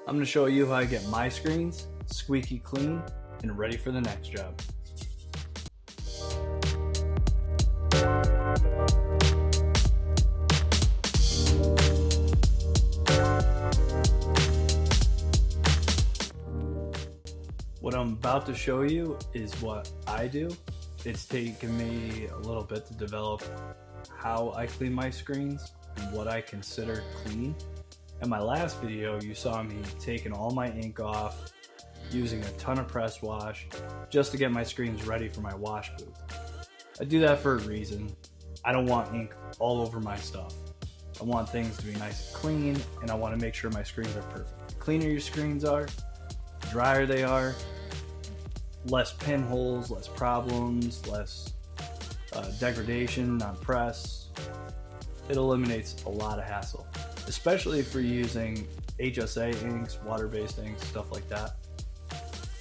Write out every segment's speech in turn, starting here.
I'm going to show you how I get my screens squeaky clean and ready for the next job. What I'm about to show you is what I do. It's taken me a little bit to develop how I clean my screens and what I consider clean. In my last video, you saw me taking all my ink off, using a ton of press wash, just to get my screens ready for my wash booth. I do that for a reason. I don't want ink all over my stuff. I want things to be nice and clean, and I want to make sure my screens are perfect. The cleaner your screens are, the drier they are, less pinholes, less problems, less degradation on press. It eliminates a lot of hassle, especially if you're using HSA inks, water-based inks, stuff like that.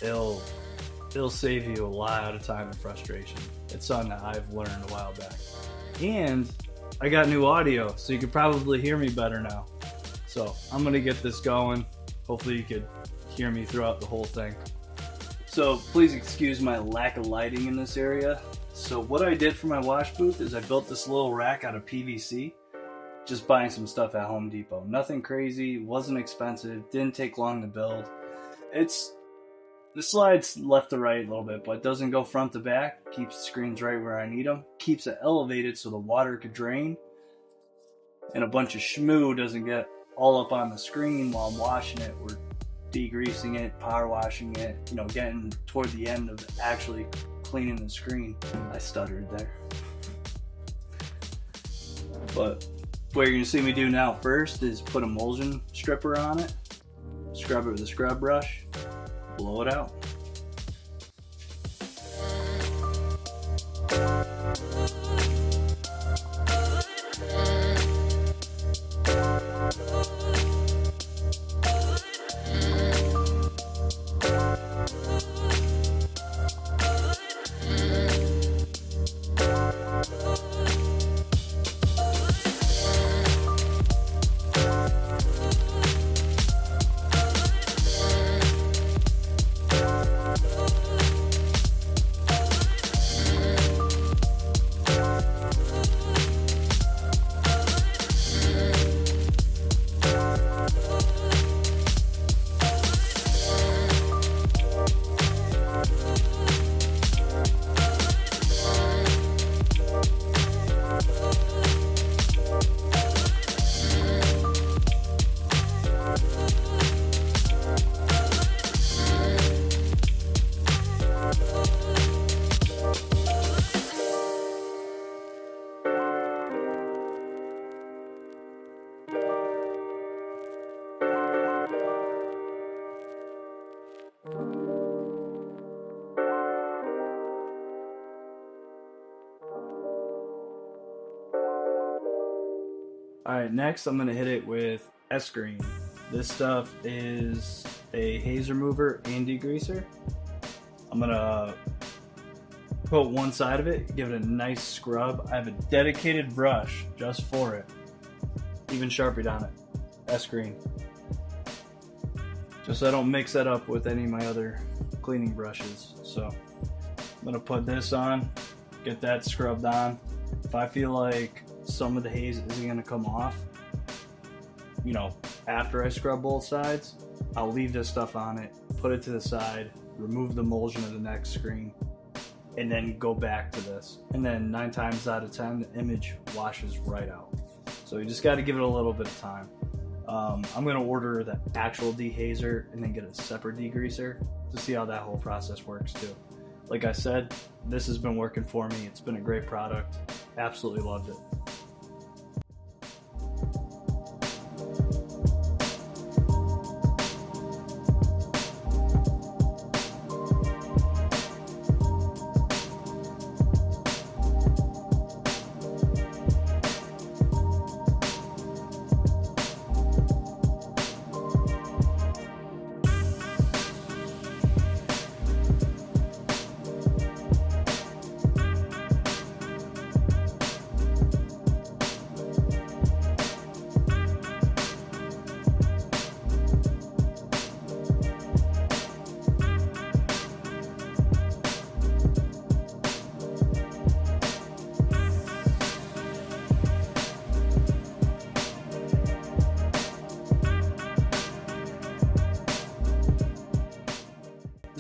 It'll save you a lot of time and frustration. It's something that I've learned a while back. And I got new audio, so you can probably hear me better now. So I'm gonna get this going. Hopefully you could hear me throughout the whole thing. So please excuse my lack of lighting in this area. So what I did for my wash booth is I built this little rack out of PVC, just buying some stuff at Home Depot. Nothing crazy, wasn't expensive, didn't take long to build. The slides left to right a little bit, but it doesn't go front to back. Keeps the screens right where I need them. Keeps it elevated so the water could drain, and a bunch of schmoo doesn't get all up on the screen while I'm washing it. We're degreasing it, power washing it, getting toward the end of actually cleaning the screen. I stuttered there. But what you're gonna see me do now first is put emulsion stripper on it, scrub it with a scrub brush, blow it out. Alright, next I'm going to hit it with S-Green. This stuff is a haze remover and degreaser. I'm going to put one side of it, give it a nice scrub. I have a dedicated brush just for it. Even Sharpied on it. S-Green. Just so I don't mix that up with any of my other cleaning brushes. So I'm going to put this on, get that scrubbed on. If I feel like some of the haze isn't going to come off, after I scrub both sides, I'll leave this stuff on it, put it to the side, remove the emulsion of the next screen, and then go back to this. And then 9 times out of 10, the image washes right out. So you just got to give it a little bit of time. I'm going to order the actual dehazer and then get a separate degreaser to see how that whole process works too. Like I said, this has been working for me. It's been a great product. Absolutely loved it.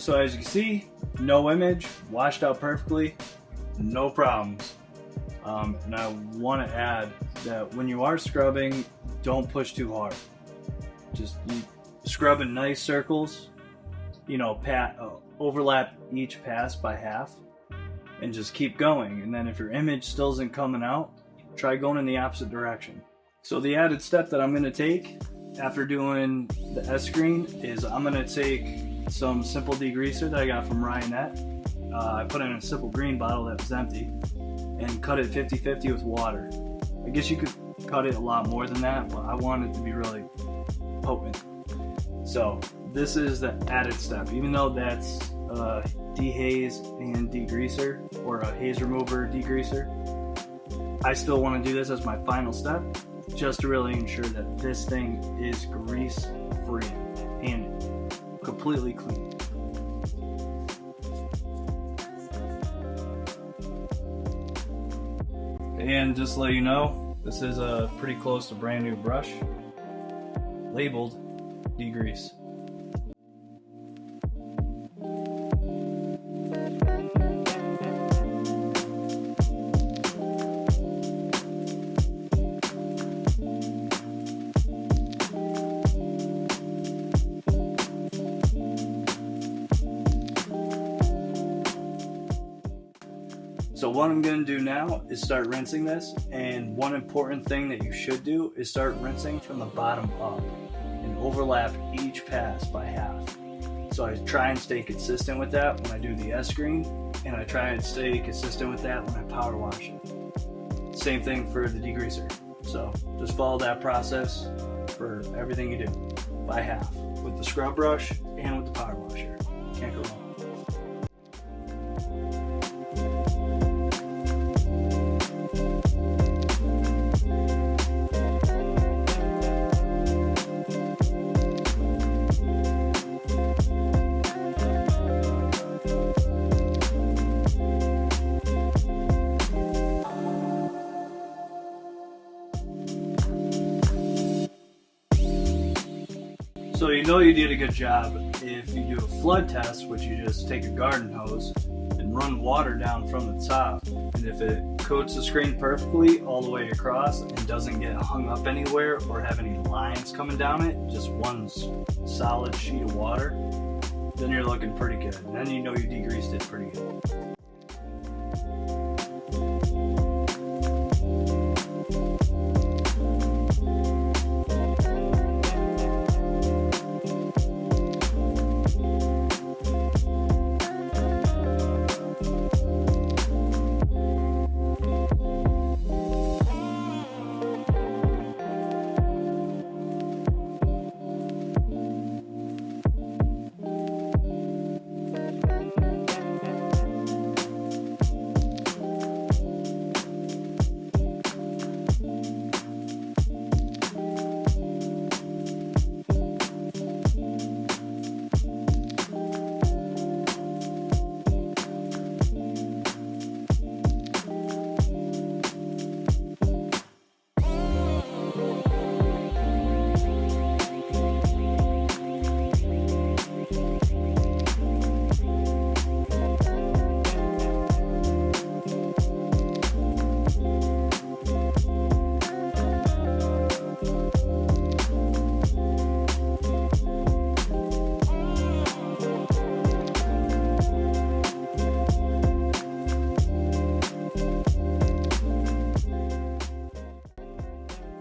So as you can see, no image, washed out perfectly, no problems. And I want to add that when you are scrubbing, don't push too hard. Just scrub in nice circles, you know, overlap each pass by half, and just keep going. And then if your image still isn't coming out, try going in the opposite direction. So the added step that I'm going to take after doing the S screen is I'm going to take some simple degreaser that I got from Ryanette. I put it in a simple green bottle that was empty and cut it 50-50 with water. I guess you could cut it a lot more than that, but I want it to be really potent. So this is the added step. Even though that's dehaze and degreaser, or a haze remover degreaser, I still want to do this as my final step, just to really ensure that this thing is grease free and completely clean. And just to let you know, this is a pretty close to brand new brush, labeled degrease. So what I'm going to do now is start rinsing this, and one important thing that you should do is start rinsing from the bottom up and overlap each pass by half. So I try and stay consistent with that when I do the S screen, and I try and stay consistent with that when I power wash it. Same thing for the degreaser. So just follow that process for everything you do, by half, with the scrub brush and with the power washer. Can't go wrong. So you know you did a good job if you do a flood test, which you just take a garden hose and run water down from the top. And if it coats the screen perfectly all the way across and doesn't get hung up anywhere or have any lines coming down it, just one solid sheet of water, then you're looking pretty good. And then you know you degreased it pretty good.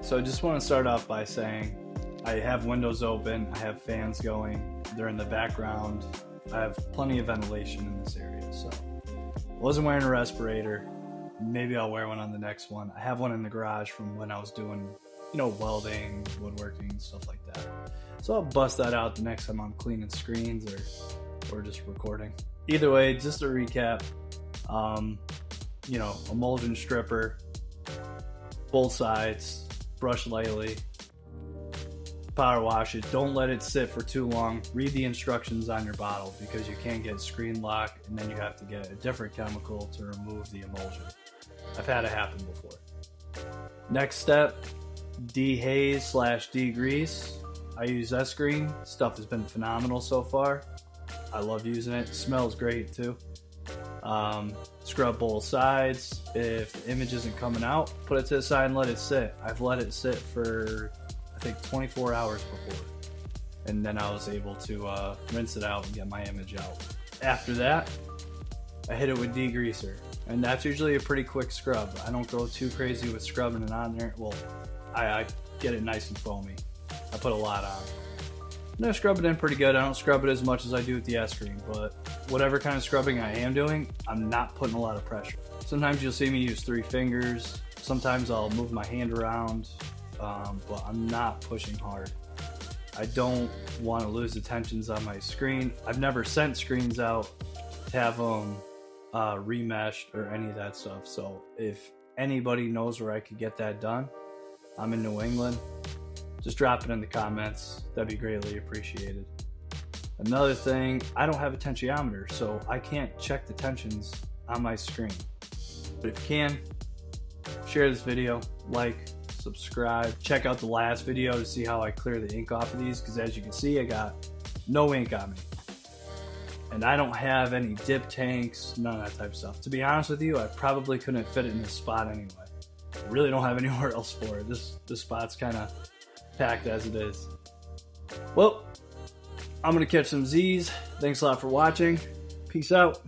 So I just want to start off by saying I have windows open, I have fans going, they're in the background, I have plenty of ventilation in this area. So I wasn't wearing a respirator. Maybe I'll wear one on the next one. I have one in the garage from when I was doing, you know, welding, woodworking, stuff like that. So I'll bust that out the next time I'm cleaning screens or just recording. Either way, just to recap, you know, emulsion stripper, both sides, brush lightly, power wash it. Don't let it sit for too long. Read the instructions on your bottle because you can get screen lock and then you have to get a different chemical to remove the emulsion. I've had it happen before. Next step, dehaze / degrease. I use S-Green. Stuff has been phenomenal so far. I love using it. It smells great too. Scrub both sides. If the image isn't coming out, put it to the side and let it sit. I've let it sit for I think 24 hours before, and then I was able to rinse it out and get my image out. After that, I hit it with degreaser, and that's usually a pretty quick scrub. I don't go too crazy with scrubbing it on there. Well, I get it nice and foamy. I put a lot on. And I scrub it in pretty good. I don't scrub it as much as I do with the S-Screen, but whatever kind of scrubbing I am doing, I'm not putting a lot of pressure. Sometimes you'll see me use 3 fingers. Sometimes I'll move my hand around, but I'm not pushing hard. I don't want to lose the tensions on my screen. I've never sent screens out to have them remeshed or any of that stuff. So if anybody knows where I could get that done, I'm in New England. Just drop it in the comments. That'd be greatly appreciated. Another thing, I don't have a tensiometer, so I can't check the tensions on my screen. But if you can, share this video, like, subscribe. Check out the last video to see how I clear the ink off of these, because as you can see, I got no ink on me. And I don't have any dip tanks, none of that type of stuff. To be honest with you, I probably couldn't fit it in this spot anyway. I really don't have anywhere else for it. This spot's kind of packed as it is. Well, I'm gonna catch some Z's. Thanks a lot for watching. Peace out.